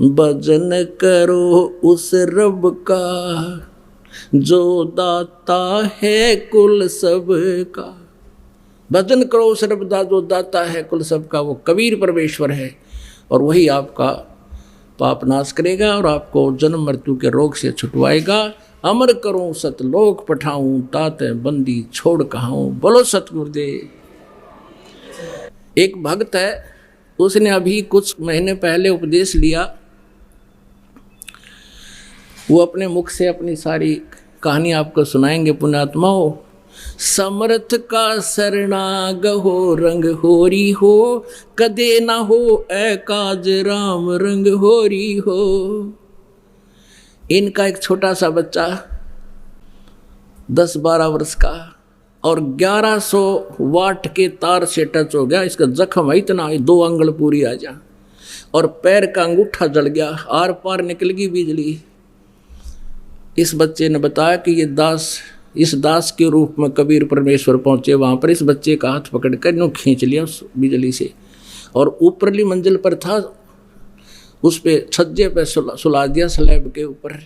भजन करो उस रब का जो दाता है कुल सब का। भजन करो उस रब का जो दाता है कुल सब का। वो कबीर परमेश्वर है और वही आपका पाप नाश करेगा और आपको जन्म मृत्यु के रोग से छुटवाएगा। अमर करूं सतलोक पठाऊं ताते बंदी छोड़ कहाऊं। बोलो सतगुरुदेव। एक भक्त है, उसने अभी कुछ महीने पहले उपदेश लिया। वो अपने मुख से अपनी सारी कहानी आपको सुनाएंगे पुण्यात्माओं। समर्थ का शरणाग हो रंग होरी हो, कदे ना हो ए काज राम रंग होरी हो। इनका एक छोटा सा बच्चा 10-12 वर्ष का और 1100 वाट के तार से टच हो गया। इसका जख्म है इतना 2 अंगुल पूरी आ जा और पैर का अंगूठा जल गया, आर पार निकल गई बिजली। इस बच्चे ने बताया कि ये इस दास के रूप में कबीर परमेश्वर पहुंचे। वहां पर इस बच्चे का हाथ पकड़ कर यूं खींच लिया उस बिजली से और ऊपरली मंजिल पर था, उस पे छज्जे पे सुला दिया स्लैब के ऊपर।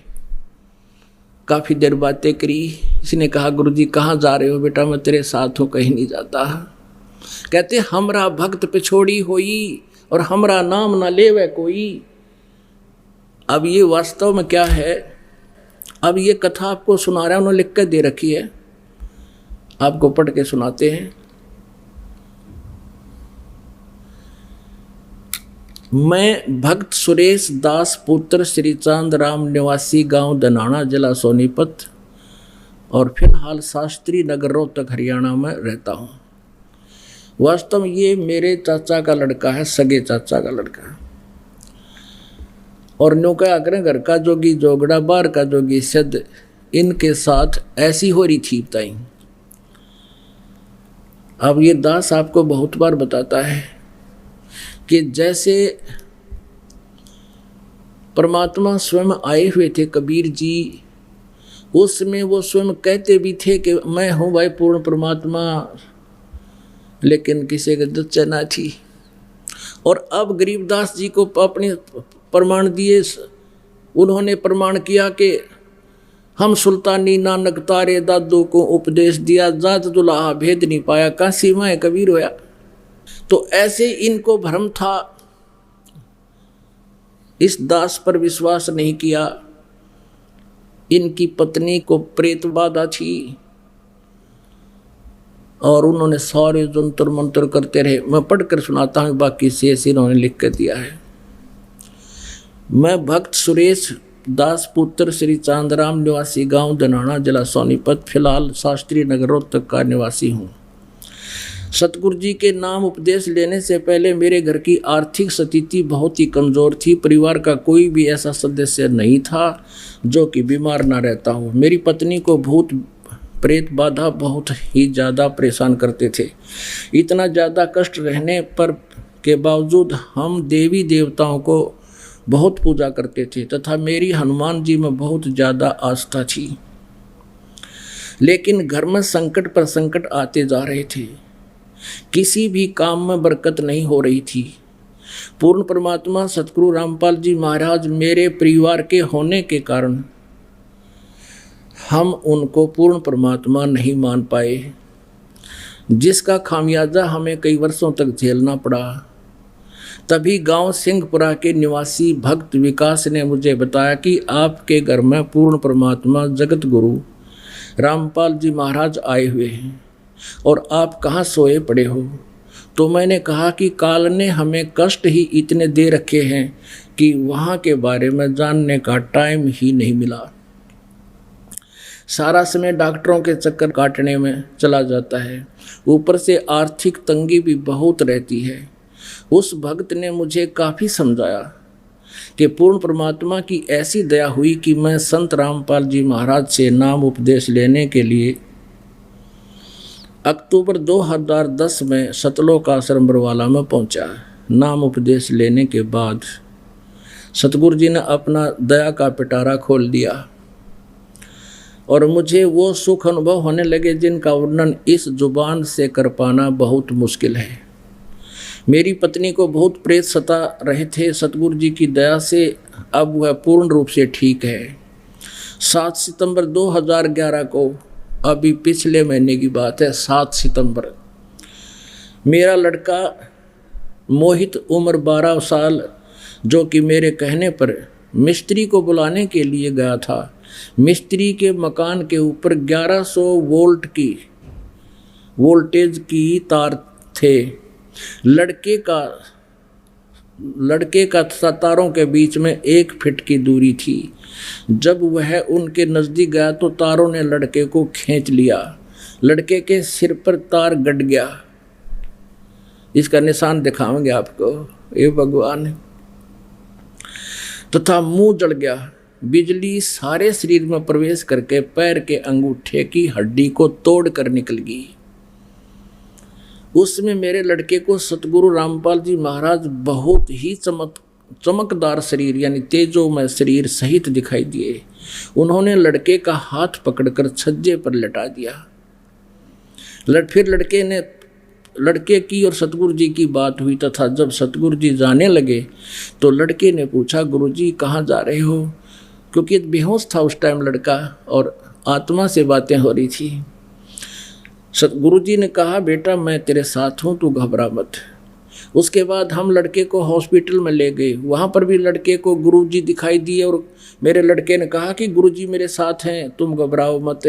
काफ़ी देर बातें करी। इसने कहा गुरुजी कहाँ जा रहे हो बेटा? मैं तेरे साथ हूँ, कहीं नहीं जाता। कहते हमरा भक्त पिछोड़ी होई और हमरा नाम ना लेवे कोई। अब ये वास्तव में क्या है? अब ये कथा आपको सुना रहा है, उन्होंने लिख कर दे रखी है, आपको पढ़ के सुनाते हैं। मैं भक्त सुरेश दास पुत्र श्री चांद राम निवासी गांव दनाना जिला सोनीपत और फिलहाल शास्त्री नगर रोहतक हरियाणा में रहता हूँ। वास्तव में ये मेरे चाचा का लड़का है, सगे चाचा का लड़का। और न्यू क्या करें, घर का जोगी जोगड़ा बाहर का जोगी सिद्ध, इनके साथ ऐसी हो रही थी बताई। अब ये दास आपको बहुत बार बताता है कि जैसे परमात्मा स्वयं आए हुए थे कबीर जी, उसमें वो स्वयं कहते भी थे कि मैं हूँ भाई पूर्ण परमात्मा, लेकिन किसी के दच्चा ना थी। और अब गरीबदास जी को अपने प्रमाण दिए, उन्होंने प्रमाण किया कि हम सुल्तानी नानक तारे दादू को उपदेश दिया, जात दुल्हा भेद नहीं पाया, काशी में कबीर होया। तो ऐसे इनको भ्रम था, इस दास पर विश्वास नहीं किया। इनकी पत्नी को प्रेत बाधा थी और उन्होंने सारे जंतर मंत्र करते रहे। मैं पढ़कर सुनाता हूँ, बाकी शेष इन्होंने लिख कर दिया है। मैं भक्त सुरेश दास पुत्र श्री चांदराम निवासी गांव दनाना जिला सोनीपत, फिलहाल शास्त्री नगर रोहतक का निवासी हूँ। सतगुरु जी के नाम उपदेश लेने से पहले मेरे घर की आर्थिक स्थिति बहुत ही कमज़ोर थी। परिवार का कोई भी ऐसा सदस्य नहीं था जो कि बीमार ना रहता हो। मेरी पत्नी को भूत प्रेत बाधा बहुत ही ज़्यादा परेशान करते थे। इतना ज़्यादा कष्ट रहने पर के बावजूद हम देवी देवताओं को बहुत पूजा करते थे तथा मेरी हनुमान जी में बहुत ज़्यादा आस्था थी। लेकिन घर में संकट पर संकट आते जा रहे थे, किसी भी काम में बरकत नहीं हो रही थी। पूर्ण परमात्मा सतगुरु रामपाल जी महाराज मेरे परिवार के होने के कारण हम उनको पूर्ण परमात्मा नहीं मान पाए, जिसका खामियाजा हमें कई वर्षों तक झेलना पड़ा। तभी गांव सिंहपुरा के निवासी भक्त विकास ने मुझे बताया कि आपके घर में पूर्ण परमात्मा जगत गुरु रामपाल जी महाराज आए हुए हैं और आप कहाँ सोए पड़े हो। तो मैंने कहा कि काल ने हमें कष्ट ही इतने दे रखे हैं कि वहाँ के बारे में जानने का टाइम ही नहीं मिला। सारा समय डॉक्टरों के चक्कर काटने में चला जाता है, ऊपर से आर्थिक तंगी भी बहुत रहती है। उस भक्त ने मुझे काफ़ी समझाया कि पूर्ण परमात्मा की ऐसी दया हुई कि मैं संत रामपाल जी महाराज से नाम उपदेश लेने के लिए अक्टूबर 2010 में सतलोक आश्रम बरवाला में पहुंचा। नाम उपदेश लेने के बाद सतगुरु जी ने अपना दया का पिटारा खोल दिया और मुझे वो सुख अनुभव होने लगे जिनका वर्णन इस जुबान से कर पाना बहुत मुश्किल है। मेरी पत्नी को बहुत प्रेत सता रहे थे। सतगुरु जी की दया से अब वह पूर्ण रूप से ठीक है। 7 सितंबर 2011 को, अभी पिछले महीने की बात है, 7 सितंबर, मेरा लड़का मोहित उम्र 12 साल, जो कि मेरे कहने पर मिस्त्री को बुलाने के लिए गया था। मिस्त्री के मकान के ऊपर 1100 वोल्ट की वोल्टेज की तार थे। लड़के का तारों के बीच में 1 फीट की दूरी थी। जब वह उनके नज़दीक गया तो तारों ने लड़के को खींच लिया। लड़के के सिर पर तार गड़ गया। इसका निशान दिखाएंगे आपको, ये भगवान, तथा मुंह जल गया। बिजली सारे शरीर में प्रवेश करके पैर के अंगूठे की हड्डी को तोड़ कर निकल गई। उसमें मेरे लड़के को सतगुरु रामपाल जी महाराज बहुत ही चमकदार शरीर यानी तेजोमय शरीर सहित दिखाई दिए। उन्होंने लड़के का हाथ पकड़कर छज्जे पर लटा दिया। फिर लड़के की और सतगुरु जी की बात हुई तथा जब सतगुरु जी जाने लगे तो लड़के ने पूछा, गुरुजी कहाँ जा रहे हो? क्योंकि बेहोश था उस टाइम लड़का और आत्मा से बातें हो रही थी। सतगुरु जी ने कहा, बेटा मैं तेरे साथ हूँ, तू घबरा मत। उसके बाद हम लड़के को हॉस्पिटल में ले गए। वहाँ पर भी लड़के को गुरुजी दिखाई दिए और मेरे लड़के ने कहा कि गुरुजी मेरे साथ हैं, तुम घबराओ मत।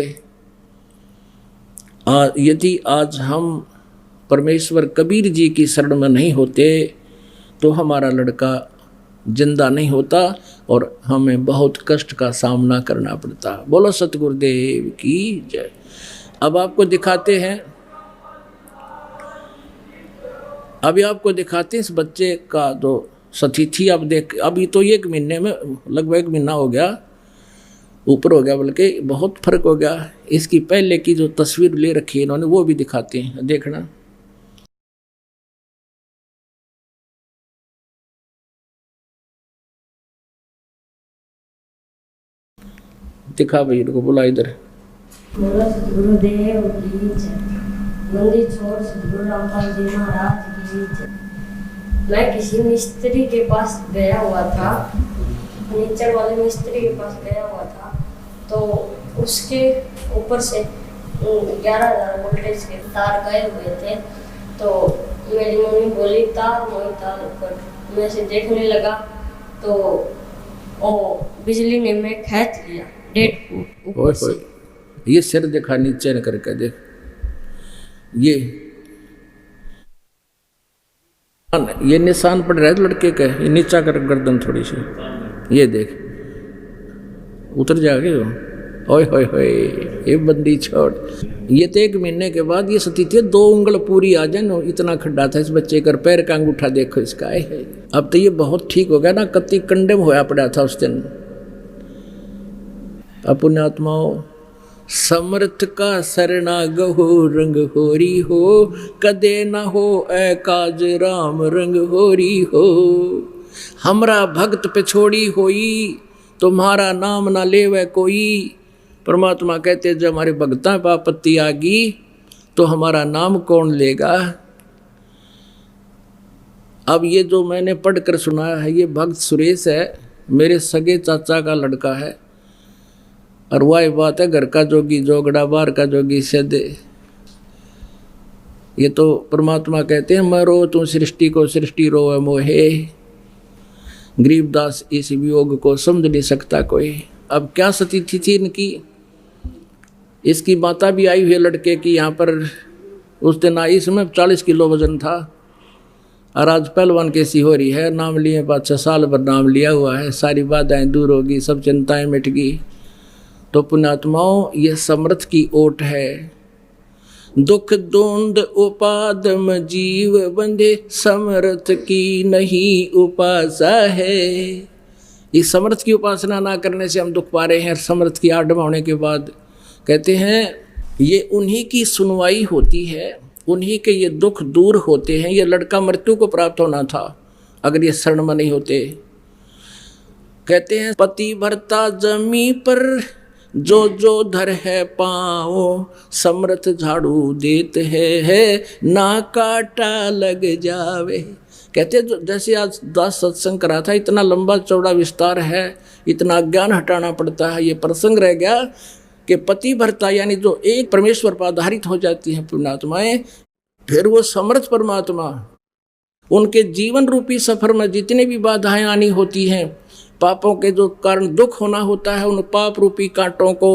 यदि आज हम परमेश्वर कबीर जी की शरण में नहीं होते तो हमारा लड़का जिंदा नहीं होता और हमें बहुत कष्ट का सामना करना पड़ता। बोलो सतगुरुदेव की जय। अब आपको दिखाते हैं, अभी आपको दिखाते हैं इस बच्चे का जो स्थिति। अब देख, अभी तो 1 महीने में, लगभग 1 महीना हो गया, ऊपर हो गया, बल्कि बहुत फर्क हो गया। इसकी पहले की जो तस्वीर ले रखी है इन्होंने वो भी दिखाते हैं, देखना। दिखा भाई, इनको बुला इधर। बोलो सतगुरुदेव की जय। मंदिर छोड़ सतगुरु रामपाल जी महाराज की जय। मैं किसी मिस्त्री के पास गया हुआ था, फर्नीचर वाले मिस्त्री के पास गया हुआ था, तो उसके ऊपर से 11,000 वोल्टेज के तार गए हुए थे। तो मेरी मम्मी बोली तार ऊपर, मैं से देखने लगा तो ओ बिजली ने मैं खींच लिया 1.5 फुट ऊपर से। ये सिर दिखा नीचे न करके देख, ये निशान पड़ रहा है लड़के का। ये नीचा कर गर्दन थोड़ी सी, ये देख उतर जाएगी वो। ओए होए होए, ये बंदी छोड़। ये तो 1 महीने के बाद ये स्थिति 2 उंगल पूरी आ जाए ना, इतना खड्डा था इस बच्चे का। पैर का अंगूठा देखो इसका है। अब तो ये बहुत ठीक हो गया ना, कति कंडेम होया पड़ा था उस दिन। अपने आत्माओं, समर्थ का सरना गहो रंग होरी हो, कदे न हो ऐ काज राम रंग होरी हो। हमरा भक्त पे छोड़ी होई, तुम्हारा नाम ना लेवे कोई। परमात्मा कहते जब हमारे भक्ता पर आपत्ति आ गई तो हमारा नाम कौन लेगा। अब ये जो मैंने पढ़कर सुनाया है, ये भक्त सुरेश है, मेरे सगे चाचा का लड़का है। और वही बात है, घर का जोगी जोगड़ा, बाहर का जोगी सदे। ये तो परमात्मा कहते हैं, मैं रो तू सृष्टि को, सृष्टि रोवे मोहे। गरीबदास इस वियोग को समझ नहीं सकता कोई। अब क्या स्थिति थी इनकी। इसकी माता भी आई हुई है लड़के की यहाँ पर। उस दिन आई, इसमें 40 किलो वजन था और आज पहलवान कैसी हो रही है। नाम लिए 5-6 साल भर नाम लिया हुआ है, सारी बाधाएं दूर होगी, सब चिंताएं मिट गई। तो पुण्यात्माओं, ये समर्थ की ओट है। दुख द्वंद उपादम जीव बंधे, समर्थ की नहीं उपासा है। इस समर्थ की उपासना ना करने से हम दुख पा रहे हैं। समर्थ की आडम होने के बाद कहते हैं ये उन्हीं की सुनवाई होती है, उन्हीं के ये दुख दूर होते हैं। ये लड़का मृत्यु को प्राप्त होना था अगर ये शरण में नहीं होते। कहते हैं पति भरता जमी पर जो जो धर है पाँव, समर्थ झाड़ू देते है ना काटा लग जावे। कहते जैसे आज दास सत्संग करा था, इतना लंबा चौड़ा विस्तार है, इतना ज्ञान हटाना पड़ता है। ये प्रसंग रह गया कि पतिव्रता यानी जो एक परमेश्वर पर आधारित हो जाती हैं पुण्यात्माएं, फिर वो समर्थ परमात्मा उनके जीवन रूपी सफर में जितने भी बाधाएं आनी होती हैं, पापों के जो कारण दुख होना होता है, उन पाप रूपी कांटों को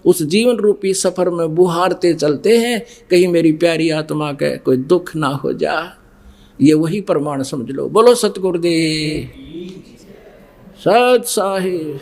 उस जीवन रूपी सफर में बुहारते चलते हैं, कहीं मेरी प्यारी आत्मा के कोई दुख ना हो जा। ये वही प्रमाण समझ लो। बोलो सतगुरुदेव सत साहिब।